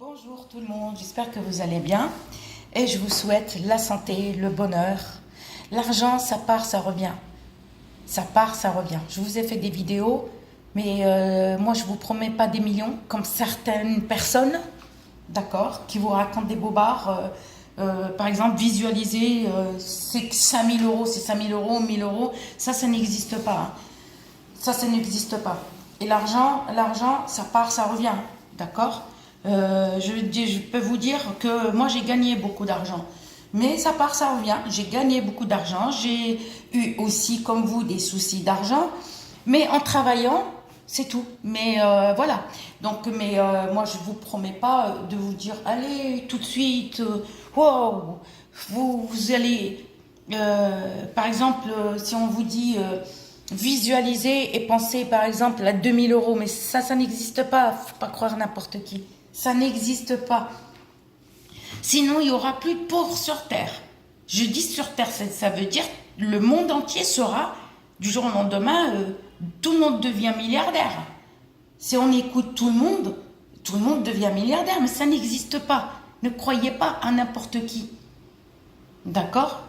Bonjour tout le monde, j'espère que vous allez bien et je vous souhaite la santé, le bonheur. L'argent, ça part, ça revient. Ça part, ça revient. Je vous ai fait des vidéos, mais moi je vous promets pas des millions comme certaines personnes, d'accord, qui vous racontent des bobards. Par exemple, visualiser, c'est 5000 euros, c'est 5000 euros, 1000 euros, ça n'existe pas. Hein. Ça n'existe pas. Et l'argent, ça part, ça revient, d'accord. Je peux vous dire que moi j'ai gagné beaucoup d'argent, mais ça part, ça revient. J'ai gagné beaucoup d'argent, j'ai eu aussi comme vous des soucis d'argent, mais en travaillant, c'est tout. Mais voilà. Donc, moi je vous promets pas de vous dire allez tout de suite, wow, vous allez, par exemple, si on vous dit visualiser et penser par exemple à 2000 euros, mais ça n'existe pas. Faut pas croire n'importe qui. Ça n'existe pas. Sinon, il n'y aura plus de pauvres sur Terre. Je dis sur Terre, ça veut dire le monde entier sera, du jour au lendemain, tout le monde devient milliardaire. Si on écoute tout le monde devient milliardaire, mais ça n'existe pas. Ne croyez pas à n'importe qui. D'accord?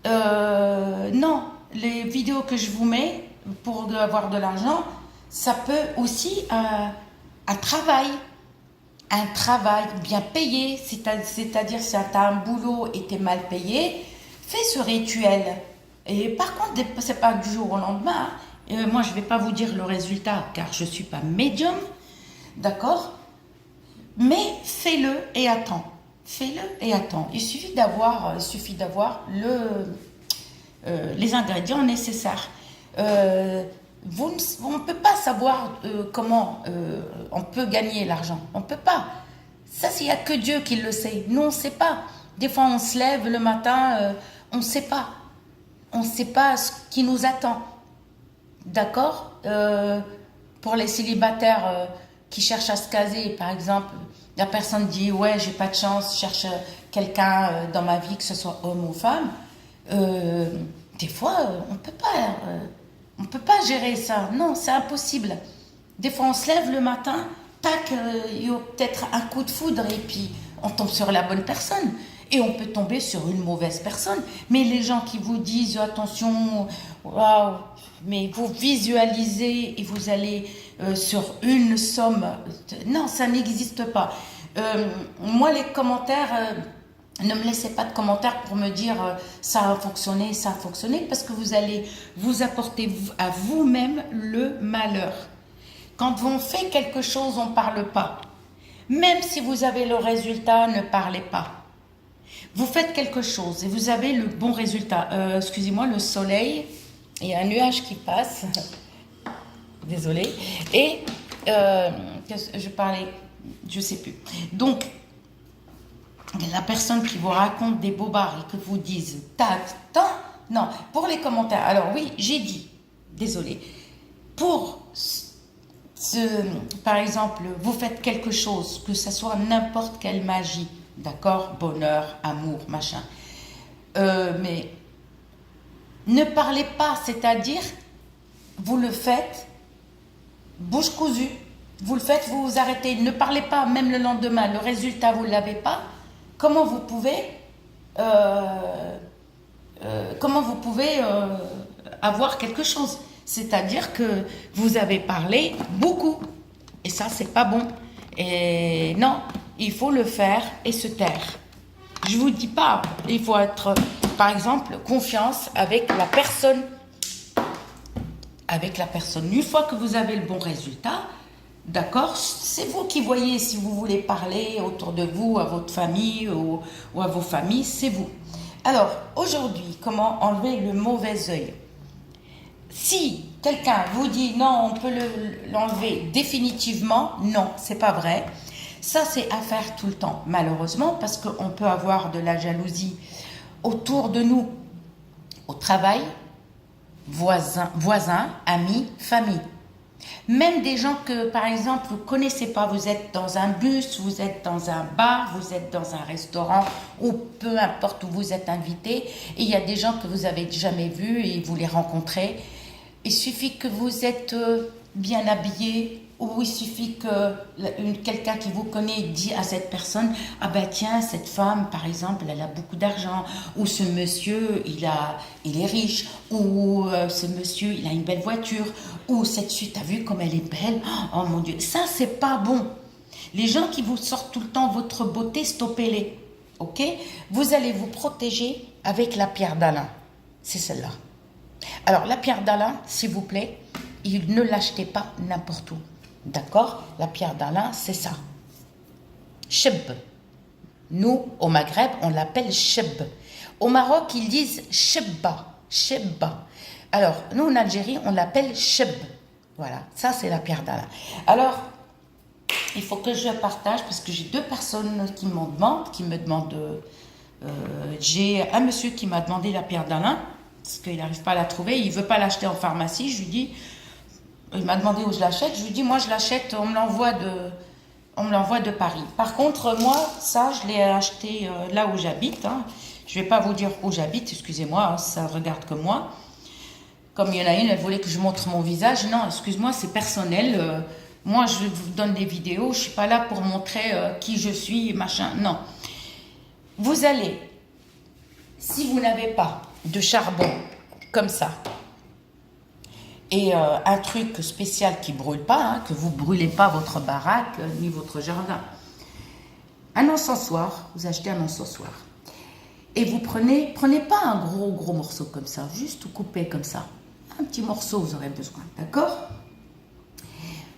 Non, les vidéos que je vous mets pour avoir de l'argent, ça peut aussi un travail. Un travail bien payé, c'est-à-dire si tu as un boulot et tu es mal payé, fais ce rituel. Et par contre, c'est pas du jour au lendemain. Hein. Moi, je ne vais pas vous dire le résultat car je ne suis pas médium, d'accord? Mais fais-le et attends. Fais-le et attends. Il suffit d'avoir les ingrédients nécessaires. On ne peut pas savoir comment on peut gagner l'argent. On ne peut pas. Ça, il n'y a que Dieu qui le sait. Nous, on ne sait pas. Des fois, on se lève le matin, on ne sait pas. On ne sait pas ce qui nous attend. D'accord. Pour les célibataires qui cherchent à se caser, par exemple, la personne dit « Ouais, j'ai pas de chance, je cherche quelqu'un dans ma vie, que ce soit homme ou femme. » Des fois, on ne peut pas... on ne peut pas gérer ça. Non, c'est impossible. Des fois, on se lève le matin, tac, il y a peut-être un coup de foudre et puis on tombe sur la bonne personne. Et on peut tomber sur une mauvaise personne. Mais les gens qui vous disent attention, waouh, mais vous visualisez et vous allez sur une somme. Non, ça n'existe pas. Moi, les commentaires... ne me laissez pas de commentaires pour me dire ça a fonctionné, parce que vous allez vous apporter à vous-même le malheur. Quand on fait quelque chose, on ne parle pas. Même si vous avez le résultat, ne parlez pas. Vous faites quelque chose et vous avez le bon résultat. Excusez-moi, le soleil, il y a un nuage qui passe. Désolée. Et je parlais, je ne sais plus. Donc, la personne qui vous raconte des bobards et que vous dise non, pour les commentaires, alors oui, j'ai dit, désolé, pour par exemple, vous faites quelque chose, que ce soit n'importe quelle magie, d'accord, bonheur, amour, machin, mais ne parlez pas, c'est-à-dire, vous le faites, bouche cousue, vous le faites, vous vous arrêtez, ne parlez pas, même le lendemain, le résultat, vous ne l'avez pas. Comment vous pouvez avoir quelque chose? C'est-à-dire que vous avez parlé beaucoup. Et ça, c'est pas bon. Et non, il faut le faire et se taire. Je vous dis pas, il faut être, par exemple, confiance avec la personne. Avec la personne. Une fois que vous avez le bon résultat, d'accord, c'est vous qui voyez si vous voulez parler autour de vous, à votre famille ou à vos familles, c'est vous. Alors, aujourd'hui, comment enlever le mauvais œil? Si quelqu'un vous dit non, on peut l'enlever définitivement, non, c'est pas vrai. Ça, c'est à faire tout le temps, malheureusement, parce qu'on peut avoir de la jalousie autour de nous, au travail, voisins, amis, famille. Même des gens que, par exemple, vous ne connaissez pas, vous êtes dans un bus, vous êtes dans un bar, vous êtes dans un restaurant, ou peu importe où vous êtes invité, et il y a des gens que vous n'avez jamais vus et vous les rencontrez. Il suffit que vous êtes bien habillé, où il suffit que quelqu'un qui vous connaît dit à cette personne, ah ben tiens, cette femme par exemple, elle a beaucoup d'argent, ou ce monsieur, il est riche, ou ce monsieur, il a une belle voiture, ou cette fille, t'as vu comme elle est belle, oh mon Dieu, ça c'est pas bon. Les gens qui vous sortent tout le temps votre beauté, stoppez-les, ok? Vous allez vous protéger avec la pierre d'Alain, c'est celle-là. Alors la pierre d'Alain, s'il vous plaît, ne l'achetez pas n'importe où. D'accord? La pierre d'Alain, c'est ça. Cheb. Nous, au Maghreb, on l'appelle cheb. Au Maroc, ils disent chebba. Chebba. Alors, nous, en Algérie, on l'appelle cheb. Voilà, ça, c'est la pierre d'Alain. Alors, il faut que je partage, parce que j'ai 2 personnes qui me demandent, j'ai un monsieur qui m'a demandé la pierre d'Alain, parce qu'il n'arrive pas à la trouver, il ne veut pas l'acheter en pharmacie. Je lui dis, il m'a demandé où je l'achète. Je lui dis, moi je l'achète, on me l'envoie de Paris. Par contre, moi, ça, je l'ai acheté là où j'habite. Hein. Je ne vais pas vous dire où j'habite, excusez-moi, hein, ça regarde que moi. Comme il y en a une, elle voulait que je montre mon visage. Non, excuse-moi, c'est personnel. Moi, je vous donne des vidéos, je ne suis pas là pour montrer qui je suis, machin. Non. Vous allez, si vous n'avez pas de charbon comme ça, et un truc spécial qui ne brûle pas, hein, que vous ne brûlez pas votre baraque ni votre jardin. Un encensoir, vous achetez un encensoir. Et vous prenez pas un gros morceau comme ça, juste coupé comme ça. Un petit morceau, vous aurez besoin, d'accord?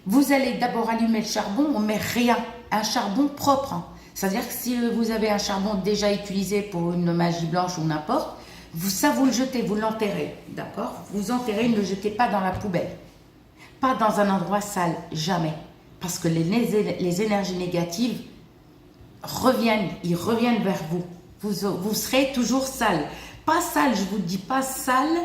Vous allez d'abord allumer le charbon, on ne met rien, un charbon propre. Hein. C'est-à-dire que si vous avez un charbon déjà utilisé pour une magie blanche ou n'importe, ça vous le jetez, vous l'enterrez, d'accord? Vous enterrez, ne le jetez pas dans la poubelle. Pas dans un endroit sale, jamais. Parce que les énergies négatives ils reviennent vers vous. Vous serez toujours sale. Pas sale, je vous dis pas sale,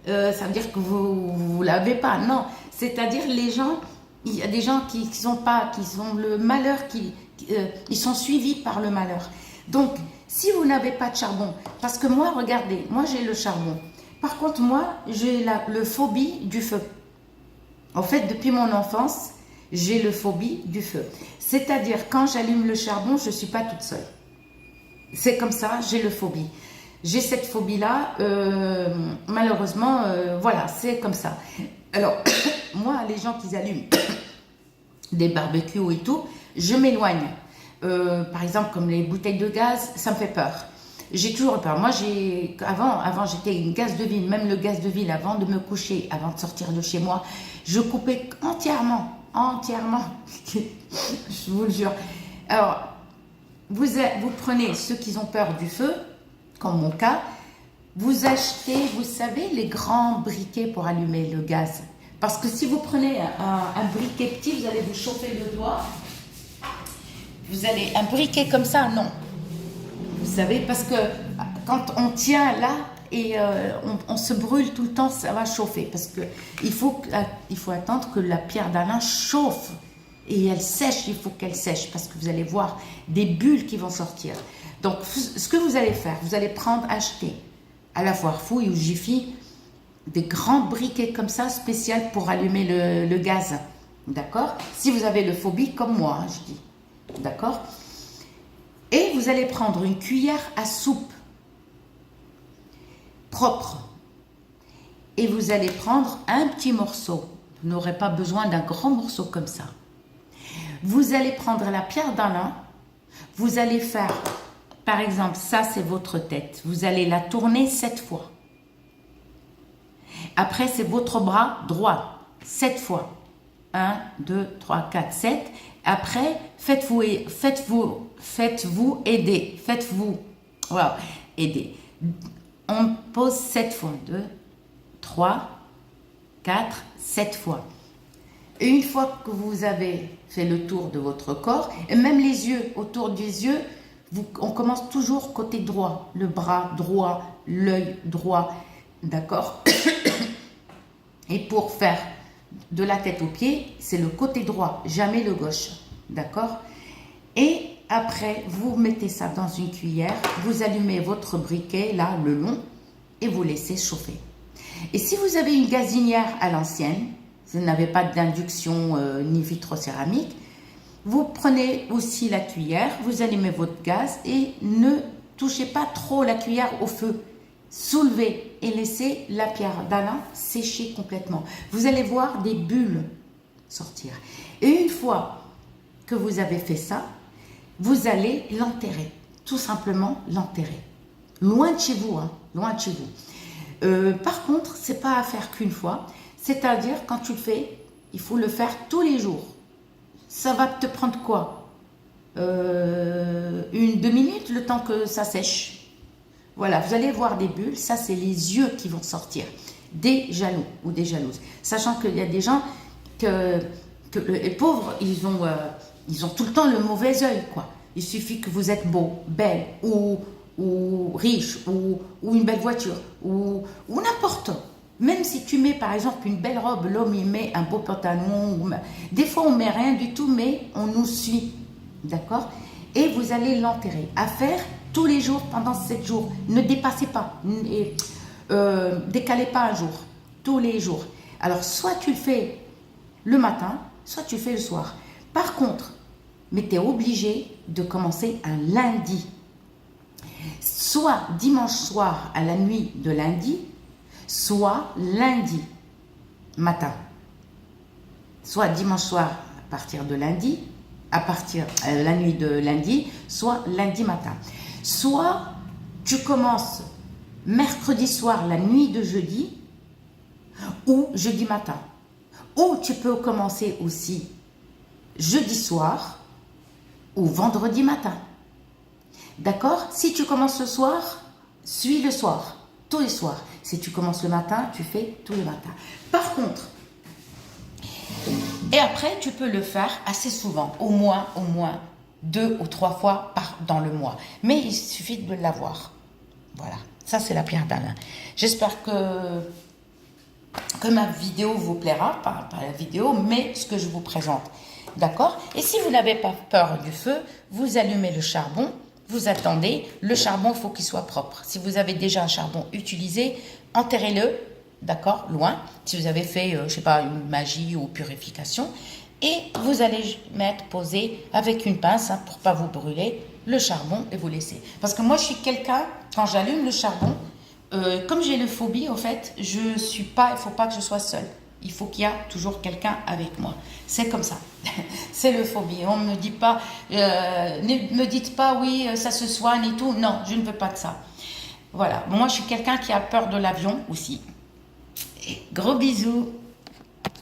ça veut dire que vous l'avez pas. Non, c'est-à-dire les gens, il y a des gens qui ont le malheur, ils sont suivis par le malheur. Donc, si vous n'avez pas de charbon, parce que moi, regardez, moi j'ai le charbon. Par contre, moi, j'ai le phobie du feu. En fait, depuis mon enfance, j'ai le phobie du feu. C'est-à-dire, quand j'allume le charbon, je ne suis pas toute seule. C'est comme ça, j'ai le phobie. J'ai cette phobie-là, malheureusement, voilà, c'est comme ça. Alors, moi, les gens qui allument des barbecues et tout, je m'éloigne. Par exemple, comme les bouteilles de gaz, ça me fait peur. J'ai toujours peur. Moi, avant j'étais une gaz de ville, même le gaz de ville, avant de me coucher, avant de sortir de chez moi, je coupais entièrement. Je vous le jure. Alors, vous prenez ceux qui ont peur du feu, comme mon cas, vous achetez, vous savez, les grands briquets pour allumer le gaz. Parce que si vous prenez un briquet petit, vous allez vous chauffer le doigt. Vous allez, un briquet comme ça, non. Vous savez, parce que quand on tient là et on se brûle tout le temps, ça va chauffer. Parce que il faut attendre que la pierre d'Alain chauffe et elle sèche, il faut qu'elle sèche parce que vous allez voir des bulles qui vont sortir. Donc, ce que vous allez faire, vous allez acheter à la foire fouille ou Jiffy des grands briquets comme ça, spéciaux pour allumer le gaz. D'accord? Si vous avez le phobie, comme moi, hein, je dis. D'accord? Et vous allez prendre une cuillère à soupe propre. Et vous allez prendre un petit morceau. Vous n'aurez pas besoin d'un grand morceau comme ça. Vous allez prendre la pierre d'Alain. Vous allez faire, par exemple, ça c'est votre tête. Vous allez la tourner 7 fois. Après, c'est votre bras droit. 7 fois. 1, 2, 3, 4, 7. Après, faites-vous aider. Faites-vous aider. On pose 7 fois. 2, 3, 4, 7 fois. Et une fois que vous avez fait le tour de votre corps, et même les yeux, autour des yeux, on commence toujours côté droit. Le bras droit, l'œil droit. D'accord? Et pour faire de la tête aux pieds, c'est le côté droit, jamais le gauche. D'accord? Et après, vous mettez ça dans une cuillère, vous allumez votre briquet, là, le long, et vous laissez chauffer. Et si vous avez une gazinière à l'ancienne, vous n'avez pas d'induction ni vitrocéramique, vous prenez aussi la cuillère, vous allumez votre gaz et ne touchez pas trop la cuillère au feu. Soulevez et laissez la pierre d'Alain sécher complètement. Vous allez voir des bulles sortir. Et une fois que vous avez fait ça, vous allez l'enterrer. Tout simplement l'enterrer. Loin de chez vous, hein, loin de chez vous. Par contre, c'est pas à faire qu'une fois. C'est-à-dire, quand tu le fais, il faut le faire tous les jours. Ça va te prendre quoi? 2 minutes, le temps que ça sèche. Voilà, vous allez voir des bulles. Ça, c'est les yeux qui vont sortir. Des jaloux ou des jalouses. Sachant qu'il y a des gens que les pauvres, ils ont tout le temps le mauvais œil, quoi. Il suffit que vous êtes beau, belle, ou riche, ou une belle voiture, ou n'importe. Même si tu mets par exemple une belle robe, l'homme il met un beau pantalon, des fois on met rien du tout, mais on nous suit, d'accord? Et vous allez l'enterrer. À faire tous les jours pendant 7 jours. Ne dépassez pas, décalez pas un jour, tous les jours. Alors soit tu le fais le matin, soit tu le fais le soir. Par contre, mais tu es obligé de commencer un lundi. Soit dimanche soir à la nuit de lundi, soit lundi matin. Soit dimanche soir à partir de lundi, à partir la nuit de lundi, soit lundi matin. Soit tu commences mercredi soir, la nuit de jeudi, ou jeudi matin. Ou tu peux commencer aussi jeudi soir ou vendredi matin. D'accord? Si tu commences le soir, suis le soir, tous les soirs. Si tu commences le matin, tu fais tous les matins. Par contre, et après, tu peux le faire assez souvent, au moins 2 ou 3 fois dans le mois. Mais il suffit de l'avoir. Voilà, ça c'est la pierre d'Alain. J'espère que ma vidéo vous plaira, pas la vidéo, mais ce que je vous présente. D'accord? Et si vous n'avez pas peur du feu, vous allumez le charbon, vous attendez. Le charbon, il faut qu'il soit propre. Si vous avez déjà un charbon utilisé, enterrez-le, d'accord, loin. Si vous avez fait, je ne sais pas, une magie ou purification. Et vous allez poser avec une pince, hein, pour ne pas vous brûler, le charbon et vous laisser. Parce que moi, je suis quelqu'un, quand j'allume le charbon, comme j'ai le phobie, en fait, il ne faut pas que je sois seule. Il faut qu'il y ait toujours quelqu'un avec moi. C'est comme ça. C'est le phobie. On ne me dit pas, ne me dites pas, oui, ça se soigne et tout. Non, je ne veux pas de ça. Voilà. Moi, je suis quelqu'un qui a peur de l'avion aussi. Et gros bisous.